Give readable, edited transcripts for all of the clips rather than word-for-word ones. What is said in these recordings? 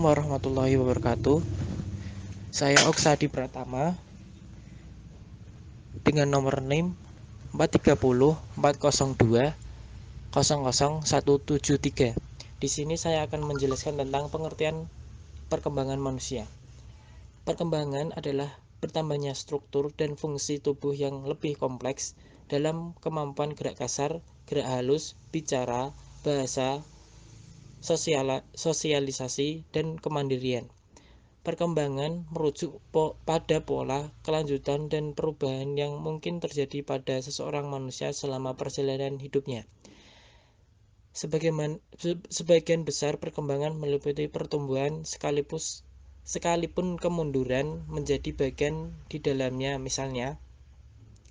warahmatullahi wabarakatuh. Saya Oksadi Pratama dengan nomor NIM 430 402 00173. Di sini saya akan menjelaskan tentang pengertian perkembangan manusia. Perkembangan adalah bertambahnya struktur dan fungsi tubuh yang lebih kompleks dalam kemampuan gerak kasar, gerak halus, bicara, bahasa, sosialisasi, dan kemandirian. Perkembangan merujuk pada pola, kelanjutan, dan perubahan yang mungkin terjadi pada seseorang manusia selama perjalanan hidupnya. Sebagian besar perkembangan meliputi pertumbuhan sekalipun kemunduran menjadi bagian di dalamnya, misalnya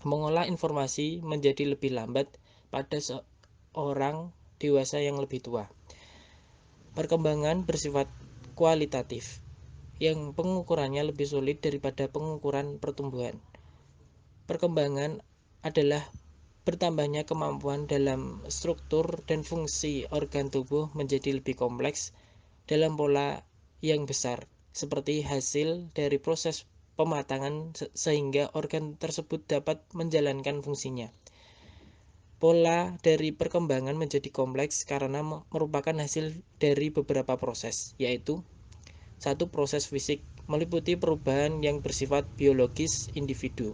mengolah informasi menjadi lebih lambat pada seorang dewasa yang lebih tua. Perkembangan bersifat kualitatif, yang pengukurannya lebih sulit daripada pengukuran pertumbuhan. Perkembangan adalah bertambahnya kemampuan dalam struktur dan fungsi organ tubuh menjadi lebih kompleks dalam pola yang besar, seperti hasil dari proses pematangan sehingga organ tersebut dapat menjalankan fungsinya. Pola dari perkembangan menjadi kompleks karena merupakan hasil dari beberapa proses, yaitu 1. Proses fisik meliputi perubahan yang bersifat biologis individu,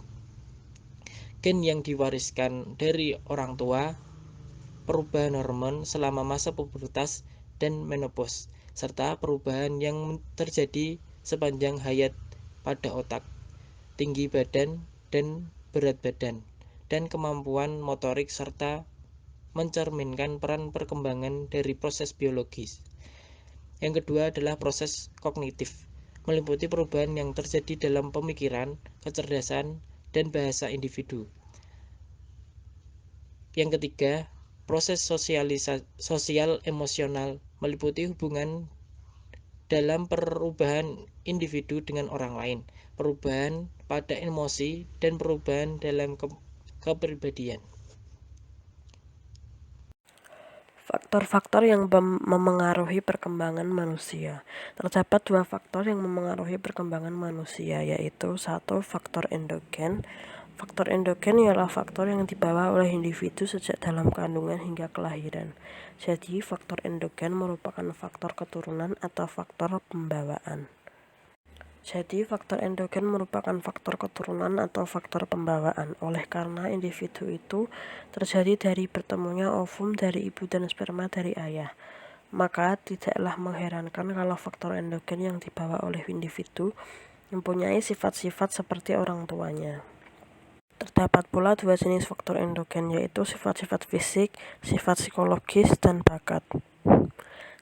gen yang diwariskan dari orang tua, perubahan hormon selama masa pubertas dan menopause, serta perubahan yang terjadi sepanjang hayat pada otak, tinggi badan dan berat badan, dan kemampuan motorik serta mencerminkan peran perkembangan dari proses biologis. Yang kedua adalah proses kognitif, meliputi perubahan yang terjadi dalam pemikiran, kecerdasan, dan bahasa individu. Yang ketiga, proses sosial emosional, meliputi hubungan dalam perubahan individu dengan orang lain, perubahan pada emosi, dan perubahan dalam kepribadian. Faktor-faktor yang memengaruhi perkembangan manusia. Terdapat dua faktor yang memengaruhi perkembangan manusia, yaitu 1. Faktor endogen. Faktor endogen ialah faktor yang dibawa oleh individu sejak dalam kandungan hingga kelahiran. Jadi, faktor endogen merupakan faktor keturunan atau faktor pembawaan. Oleh karena individu itu terjadi dari bertemunya ovum dari ibu dan sperma dari ayah. Maka tidaklah mengherankan kalau faktor endogen yang dibawa oleh individu mempunyai sifat-sifat seperti orang tuanya. Terdapat pula dua jenis faktor endogen, yaitu sifat-sifat fisik, sifat psikologis, dan bakat.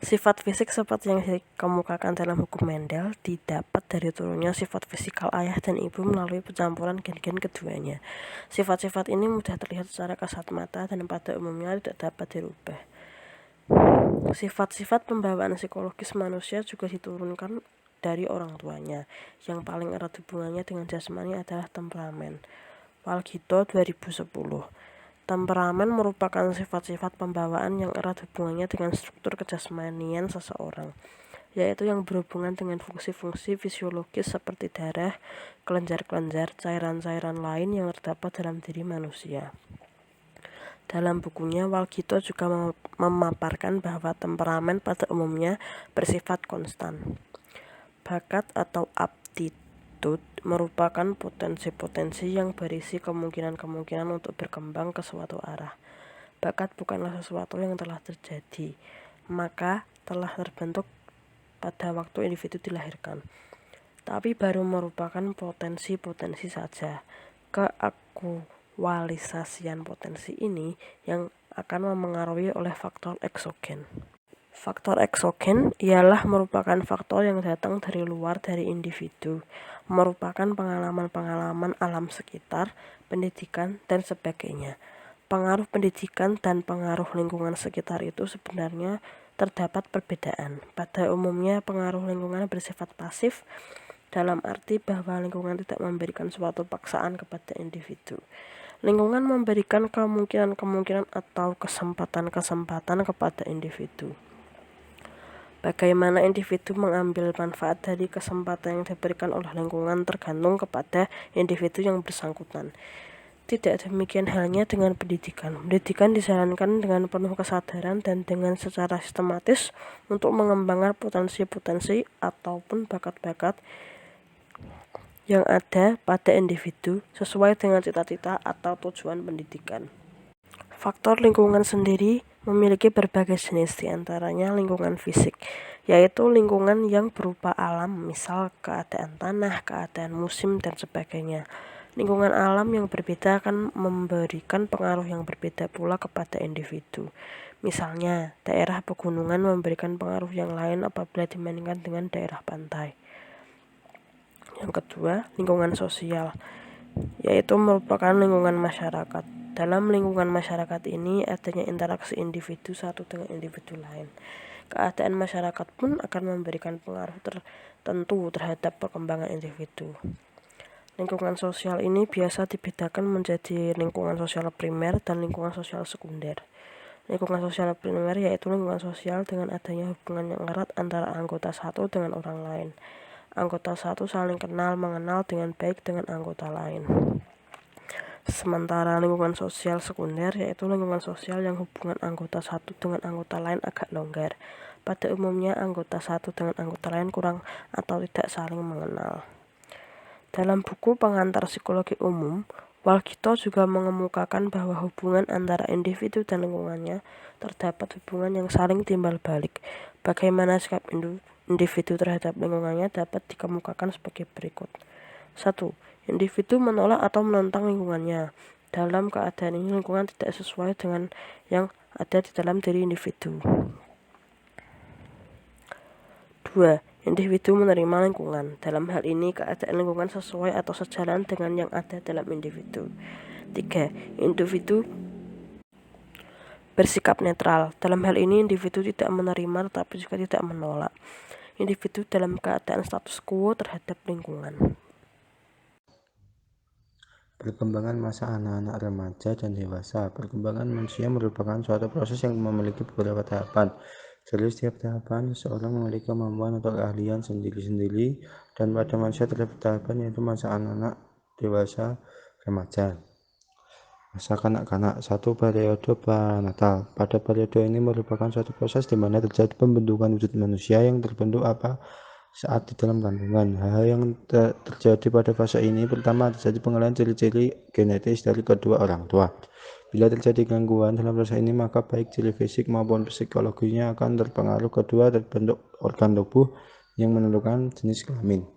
Sifat fisik seperti yang dikemukakan dalam hukum Mendel didapat dari turunnya sifat fisikal ayah dan ibu melalui pencampuran gen-gen keduanya. Sifat-sifat ini mudah terlihat secara kasat mata dan pada umumnya tidak dapat dirubah. Sifat-sifat pembawaan psikologis manusia juga diturunkan dari orang tuanya. Yang paling erat hubungannya dengan jasmani adalah temperamen. Walgito 2010. Temperamen merupakan sifat-sifat pembawaan yang erat hubungannya dengan struktur kejasmanian seseorang, yaitu yang berhubungan dengan fungsi-fungsi fisiologis seperti darah, kelenjar-kelenjar, cairan-cairan lain yang terdapat dalam diri manusia. Dalam bukunya, Walgito juga memaparkan bahwa temperamen pada umumnya bersifat konstan. Bakat atau aptitude merupakan potensi-potensi yang berisi kemungkinan-kemungkinan untuk berkembang ke suatu arah. Bakat bukanlah sesuatu yang telah terjadi, maka telah terbentuk pada waktu individu dilahirkan, tapi baru merupakan potensi-potensi saja. Keaktualisasian potensi ini yang akan memengaruhi oleh faktor eksogen. Faktor eksogen ialah merupakan faktor yang datang dari luar dari individu, merupakan pengalaman-pengalaman alam sekitar, pendidikan, dan sebagainya. Pengaruh pendidikan dan pengaruh lingkungan sekitar itu sebenarnya terdapat perbedaan. Pada umumnya pengaruh lingkungan bersifat pasif, dalam arti bahwa lingkungan tidak memberikan suatu paksaan kepada individu. Lingkungan memberikan kemungkinan-kemungkinan atau kesempatan-kesempatan kepada individu. Bagaimana individu mengambil manfaat dari kesempatan yang diberikan oleh lingkungan tergantung kepada individu yang bersangkutan. Tidak demikian halnya dengan pendidikan. Pendidikan dijalankan dengan penuh kesadaran dan dengan secara sistematis untuk mengembangkan potensi-potensi ataupun bakat-bakat yang ada pada individu sesuai dengan cita-cita atau tujuan pendidikan. Faktor lingkungan sendiri memiliki berbagai jenis, diantaranya lingkungan fisik, yaitu lingkungan yang berupa alam, misal keadaan tanah, keadaan musim, dan sebagainya. Lingkungan alam yang berbeda akan memberikan pengaruh yang berbeda pula kepada individu. Misalnya, daerah pegunungan memberikan pengaruh yang lain apabila dibandingkan dengan daerah pantai. Yang kedua, lingkungan sosial, yaitu merupakan lingkungan masyarakat. Dalam lingkungan masyarakat ini adanya interaksi individu satu dengan individu lain. Keadaan masyarakat pun akan memberikan pengaruh tertentu terhadap perkembangan individu. Lingkungan sosial ini biasa dibedakan menjadi lingkungan sosial primer dan lingkungan sosial sekunder. Lingkungan sosial primer yaitu lingkungan sosial dengan adanya hubungan yang erat antara anggota satu dengan orang lain. Anggota satu saling kenal mengenal dengan baik dengan anggota lain. Sementara lingkungan sosial sekunder yaitu lingkungan sosial yang hubungan anggota satu dengan anggota lain agak longgar. Pada umumnya anggota satu dengan anggota lain kurang atau tidak saling mengenal. Dalam buku Pengantar Psikologi Umum, Walgito juga mengemukakan bahwa hubungan antara individu dan lingkungannya terdapat hubungan yang saling timbal balik. Bagaimana sikap individu terhadap lingkungannya dapat dikemukakan sebagai berikut. 1. Individu menolak atau menentang lingkungannya. Dalam keadaan ini lingkungan tidak sesuai dengan yang ada di dalam diri individu. 2. Individu menerima lingkungan. Dalam hal ini keadaan lingkungan sesuai atau sejalan dengan yang ada dalam individu. 3. Individu bersikap netral. Dalam hal ini individu tidak menerima tetapi juga tidak menolak. Individu dalam keadaan status quo terhadap lingkungan. Perkembangan masa anak-anak remaja dan dewasa. Perkembangan manusia merupakan suatu proses yang memiliki beberapa tahapan. Dari setiap tahapan, seseorang memiliki kemampuan atau keahlian sendiri-sendiri, dan pada manusia terdapat tahapan yaitu masa anak-anak, dewasa, remaja. Masa kanak-kanak, satu periode pranatal. Pada periode ini merupakan suatu proses di mana terjadi pembentukan wujud manusia yang terbentuk saat di dalam kandungan. Hal yang terjadi pada fase ini pertama terjadi pengalihan ciri-ciri genetis dari kedua orang tua. Bila terjadi gangguan dalam proses ini maka baik ciri fisik maupun psikologinya akan terpengaruh. Kedua, terbentuk organ tubuh yang menentukan jenis kelamin.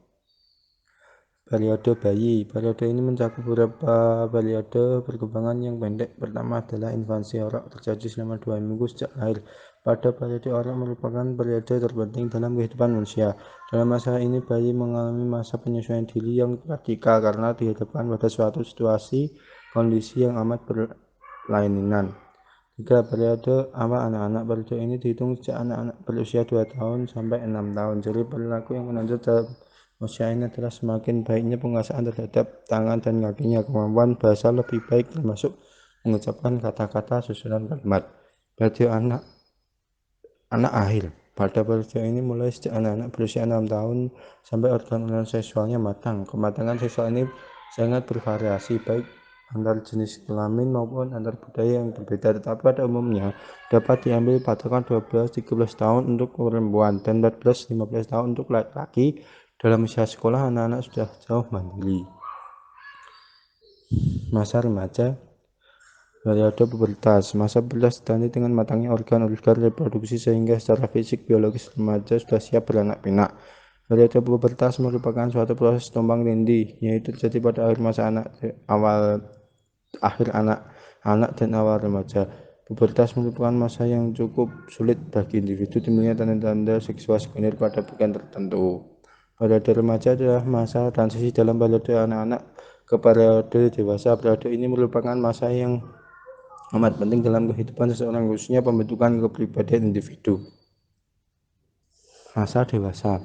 Periode bayi. Periode ini mencakup beberapa periode perkembangan yang pendek. Pertama adalah infansi orok, terjadi selama 2 minggu sejak lahir. Pada periode orok merupakan periode terpenting dalam kehidupan manusia. Dalam masa ini bayi mengalami masa penyesuaian diri yang radikal karena dihadapkan pada suatu situasi kondisi yang amat berlainan. 3. Periode awal anak-anak. Periode ini dihitung sejak anak-anak berusia 2 tahun sampai 6 tahun. Ciri perilaku yang menonjol dalam usia ini adalah semakin baiknya penguasaan terhadap tangan dan kakinya, kemampuan bahasa lebih baik termasuk mengucapkan kata-kata susunan kalimat. Periode anak akhir. Pada periode ini mulai sejak anak-anak berusia 6 tahun sampai organ-organ seksualnya matang. Kematangan seksual ini sangat bervariasi baik antar jenis kelamin maupun antar budaya yang berbeda, tetapi pada umumnya dapat diambil patokan 12-13 tahun untuk perempuan dan 14-15 tahun untuk laki-laki. Dalam usia sekolah anak-anak sudah jauh mandiri. Masa remaja. Periode pubertas. Masa pubertas ditandai dengan matangnya organ-organ reproduksi sehingga secara fisik biologis remaja sudah siap beranak pinak. Periode pubertas merupakan suatu proses tumpang tindih, yaitu terjadi pada akhir masa anak dan awal remaja. Pubertas merupakan masa yang cukup sulit bagi individu, timbulnya tanda-tanda seksual sekunder pada bagian tertentu. Periode remaja adalah masa transisi dalam periode anak-anak ke periode dewasa. Periode ini merupakan masa yang amat penting dalam kehidupan seseorang, khususnya pembentukan kepribadian individu. Masa dewasa.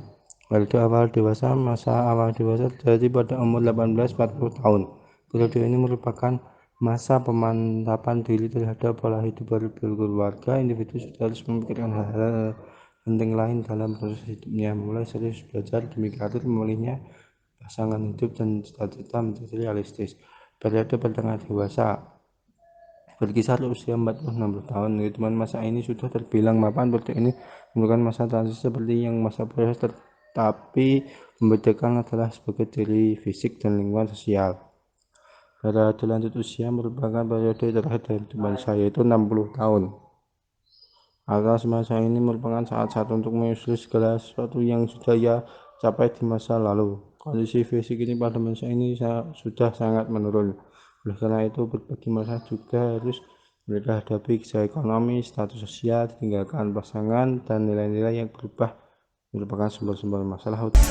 Periode awal dewasa. Masa awal dewasa terjadi pada umur 18-40 tahun. Periode ini merupakan masa pemantapan diri terhadap pola hidup berkeluarga. Individu sudah harus memikirkan hal-hal penting lain dalam proses hidupnya, mulai serius belajar demi karir, memilihnya pasangan hidup, dan cita-cita menjadi realistis. Periode pertengahan dewasa berkisar usia 40-60 tahun. Kehidupan masa ini sudah terbilang mapan. Periode ini merupakan masa transisi seperti yang masa proses, tetapi membedakan adalah sebagai diri fisik dan lingkungan sosial. Periode lanjut usia merupakan periode terakhir dari kehidupan saya, yaitu 60 tahun. Atas masa ini merupakan saat-saat untuk menyusuri segala sesuatu yang sudah ia capai di masa lalu. Kondisi fisik ini pada masa ini sudah sangat menurun. Oleh karena itu, berbagai masalah juga harus mereka hadapi, secara ekonomi, status sosial, ditinggalkan pasangan, dan nilai-nilai yang berubah merupakan sumber-sumber masalah utama.